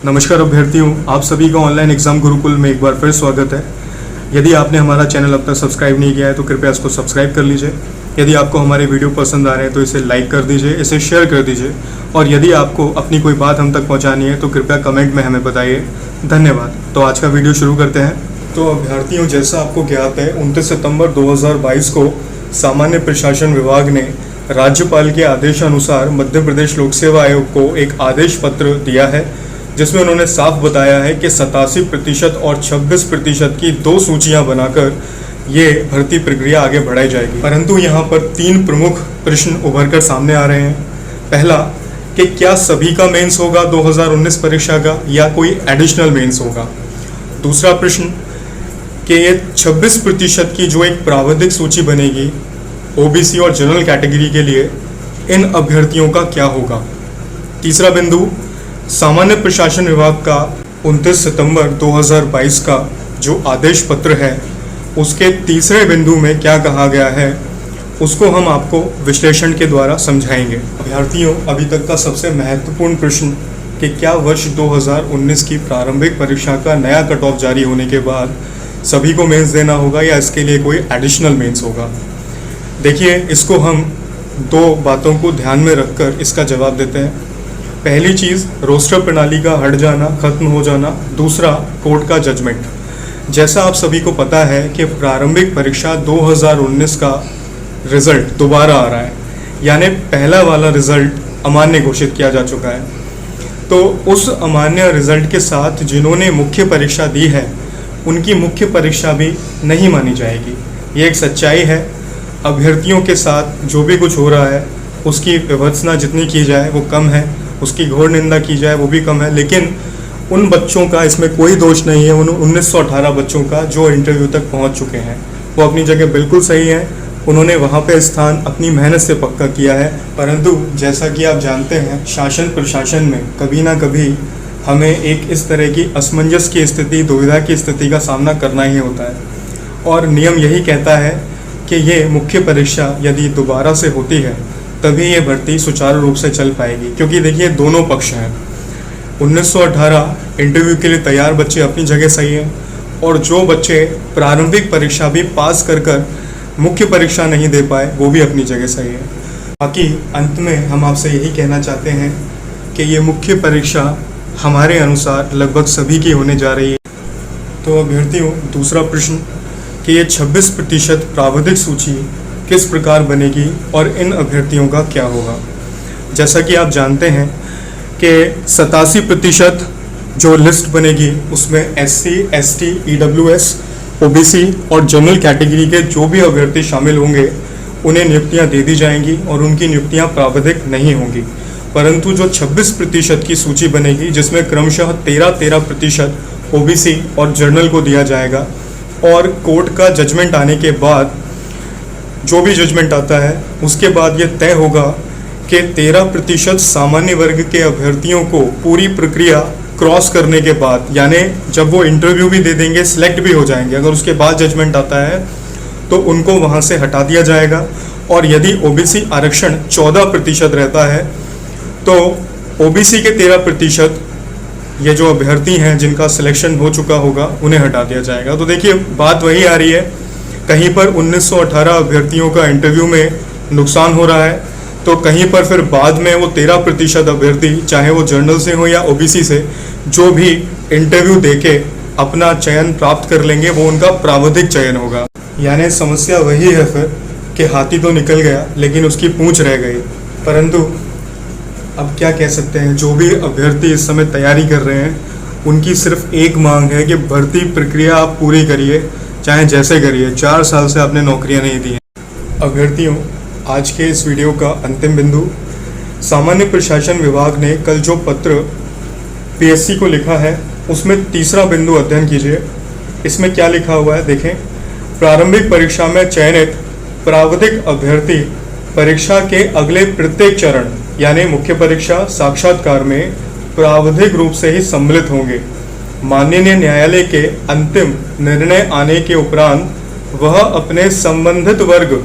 नमस्कार अभ्यर्थियों, आप सभी का ऑनलाइन एग्जाम गुरुकुल में एक बार फिर स्वागत है। यदि आपने हमारा चैनल अब तक सब्सक्राइब नहीं किया है तो कृपया इसको सब्सक्राइब कर लीजिए। यदि आपको हमारे वीडियो पसंद आ रहे हैं तो इसे लाइक कर दीजिए, इसे शेयर कर दीजिए और यदि आपको अपनी कोई बात हम तक पहुंचानी है तो कृपया कमेंट में हमें बताइए। धन्यवाद। तो आज का वीडियो शुरू करते हैं। तो अभ्यर्थियों, जैसा आपको ज्ञात है, 29 सितंबर 2022 को सामान्य प्रशासन विभाग ने राज्यपाल के आदेशानुसार मध्य प्रदेश लोक सेवा आयोग को एक आदेश पत्र दिया है, जिसमें उन्होंने साफ बताया है कि 87% और 26% की दो सूचियां बनाकर ये भर्ती प्रक्रिया आगे बढ़ाई जाएगी। परंतु यहाँ पर 3 प्रमुख प्रश्न उभर कर सामने आ रहे हैं। पहला, कि क्या सभी का मेंस होगा 2019 परीक्षा का या कोई एडिशनल मेंस होगा। दूसरा प्रश्न, कि ये 26% की जो एक प्रावधिक सूची बनेगी ओबीसी और जनरल कैटेगरी के लिए, इन अभ्यर्थियों का क्या होगा। तीसरा बिंदु, सामान्य प्रशासन विभाग का 29 सितंबर 2022 का जो आदेश पत्र है उसके तीसरे बिंदु में क्या कहा गया है उसको हम आपको विश्लेषण के द्वारा समझाएंगे। अभ्यर्थियों, अभी तक का सबसे महत्वपूर्ण प्रश्न कि क्या वर्ष 2019 की प्रारंभिक परीक्षा का नया कट ऑफ जारी होने के बाद सभी को मेंस देना होगा या इसके लिए कोई एडिशनल मेंस होगा। देखिए, इसको हम 2 बातों को ध्यान में रखकर इसका जवाब देते हैं। पहली चीज़, रोस्टर प्रणाली का हट जाना, खत्म हो जाना। दूसरा, कोर्ट का जजमेंट। जैसा आप सभी को पता है कि प्रारंभिक परीक्षा 2019 का रिजल्ट दोबारा आ रहा है, यानी पहला वाला रिजल्ट अमान्य घोषित किया जा चुका है। तो उस अमान्य रिजल्ट के साथ जिन्होंने मुख्य परीक्षा दी है उनकी मुख्य परीक्षा भी नहीं मानी जाएगी। ये एक सच्चाई है। अभ्यर्थियों के साथ जो भी कुछ हो रहा है उसकी विभत्सना जितनी की जाए वो कम है, उसकी घोर निंदा की जाए वो भी कम है, लेकिन उन बच्चों का इसमें कोई दोष नहीं है। उन 1918 बच्चों का जो इंटरव्यू तक पहुंच चुके हैं वो अपनी जगह बिल्कुल सही है। उन्होंने वहां पे स्थान अपनी मेहनत से पक्का किया है। परंतु जैसा कि आप जानते हैं, शासन प्रशासन में कभी ना कभी हमें एक इस तरह की असमंजस की स्थिति, दुविधा की स्थिति का सामना करना ही होता है और नियम यही कहता है कि ये मुख्य परीक्षा यदि दोबारा से होती है तभी ये भर्ती सुचारू रूप से चल पाएगी। क्योंकि देखिए, दोनों पक्ष हैं। 1918 इंटरव्यू के लिए तैयार बच्चे अपनी जगह सही हैं और जो बच्चे प्रारंभिक परीक्षा भी पास कर मुख्य परीक्षा नहीं दे पाए वो भी अपनी जगह सही है। बाकी अंत में हम आपसे यही कहना चाहते हैं कि ये मुख्य परीक्षा हमारे अनुसार लगभग सभी की होने जा रही है। तो अभ्यर्थियों, दूसरा प्रश्न कि ये 26% प्रावधिक सूची किस प्रकार बनेगी और इन अभ्यर्थियों का क्या होगा। जैसा कि आप जानते हैं कि 87% जो लिस्ट बनेगी उसमें SC, ST, EWS, OBC और जनरल कैटेगरी के जो भी अभ्यर्थी शामिल होंगे उन्हें नियुक्तियां दे दी जाएंगी और उनकी नियुक्तियां प्रावधिक नहीं होंगी। परंतु जो 26% की सूची बनेगी जिसमें क्रमशः 13% OBC और जनरल को दिया जाएगा और कोर्ट का जजमेंट आने के बाद जो भी जजमेंट आता है उसके बाद ये तय होगा कि 13% सामान्य वर्ग के अभ्यर्थियों को पूरी प्रक्रिया क्रॉस करने के बाद, यानी जब वो इंटरव्यू भी दे देंगे, सिलेक्ट भी हो जाएंगे, अगर उसके बाद जजमेंट आता है तो उनको वहाँ से हटा दिया जाएगा। और यदि OBC आरक्षण 14% रहता है तो OBC के 13% ये जो अभ्यर्थी हैं जिनका सिलेक्शन हो चुका होगा उन्हें हटा दिया जाएगा। तो देखिए, बात वही आ रही है, कहीं पर 1918 अभ्यर्थियों का इंटरव्यू में नुकसान हो रहा है तो कहीं पर फिर बाद में वो 13% अभ्यर्थी, चाहे वो जनरल से हो या OBC से, जो भी इंटरव्यू देके अपना चयन प्राप्त कर लेंगे वो उनका प्रावधिक चयन होगा। यानी समस्या वही है फिर कि हाथी तो निकल गया लेकिन उसकी पूंछ रह गई। परंतु अब क्या कह सकते हैं, जो भी अभ्यर्थी इस समय तैयारी कर रहे हैं उनकी सिर्फ एक मांग है कि भर्ती प्रक्रिया आप पूरी करिए, चाहे जैसे करिए। 4 साल से आपने नौकरियां नहीं दी हैं। अभ्यर्थियों, आज के इस वीडियो का अंतिम बिंदु, सामान्य प्रशासन विभाग ने कल जो पत्र PSC को लिखा है उसमें तीसरा बिंदु अध्ययन कीजिए। इसमें क्या लिखा हुआ है देखें। प्रारंभिक परीक्षा में चयनित प्रावधिक अभ्यर्थी परीक्षा के अगले प्रत्येक चरण यानी मुख्य परीक्षा, साक्षात्कार में प्रावधिक रूप से ही सम्मिलित होंगे। माननीय न्यायालय के अंतिम निर्णय आने के उपरांत वह अपने संबंधित वर्ग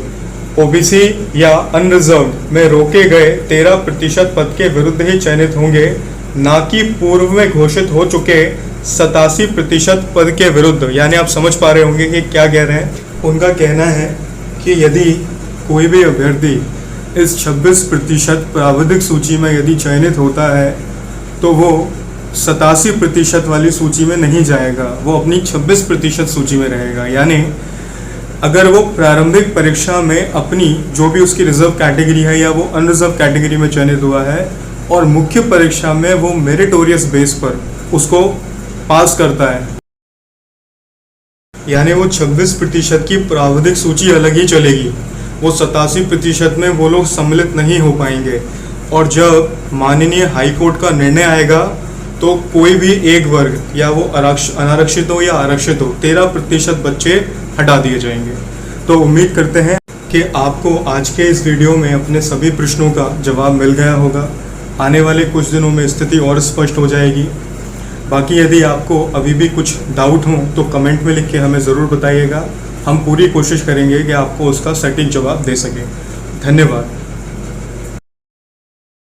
OBC या अनरिजर्व्ड में रोके गए 13% पद के विरुद्ध ही चयनित होंगे ना कि पूर्व में घोषित हो चुके 87% पद के विरुद्ध। यानी आप समझ पा रहे होंगे कि क्या कह रहे हैं। उनका कहना है कि यदि कोई भी अभ्यर्थी इस 26% प्राविधिक सूची में यदि चयनित होता है तो वो 87% वाली सूची में नहीं जाएगा, वो अपनी 26% सूची में रहेगा। यानी अगर वो प्रारंभिक परीक्षा में अपनी जो भी उसकी रिजर्व कैटेगरी है या वो अनरिजर्व कैटेगरी में चयनित हुआ है और मुख्य परीक्षा में वो मेरिटोरियस बेस पर उसको पास करता है, यानी वो 26% की प्राविधिक सूची अलग ही चलेगी, वो 87% में वो लोग सम्मिलित नहीं हो पाएंगे। और जब माननीय हाईकोर्ट का निर्णय आएगा तो कोई भी एक वर्ग या वो अनारक्षित हो या आरक्षित हो 13% बच्चे हटा दिए जाएंगे। तो उम्मीद करते हैं कि आपको आज के इस वीडियो में अपने सभी प्रश्नों का जवाब मिल गया होगा। आने वाले कुछ दिनों में स्थिति और स्पष्ट हो जाएगी। बाकी यदि आपको अभी भी कुछ डाउट हो तो कमेंट में लिख के हमें ज़रूर बताइएगा। हम पूरी कोशिश करेंगे कि आपको उसका सटीक जवाब दे सकें। धन्यवाद।